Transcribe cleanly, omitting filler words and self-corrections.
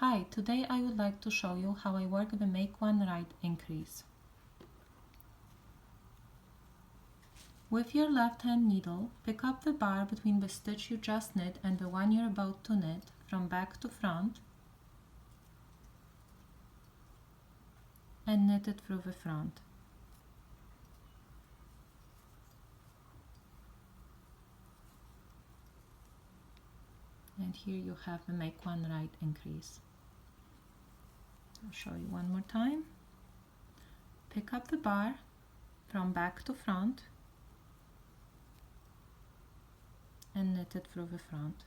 Hi, today I would like to show you how I work the make one right increase. With your left hand needle, pick up the bar between the stitch you just knit and the one you're about to knit from back to front and knit it through the front. And here you have the make one right increase. I'll show you one more time. Pick up the bar from back to front and knit it through the front.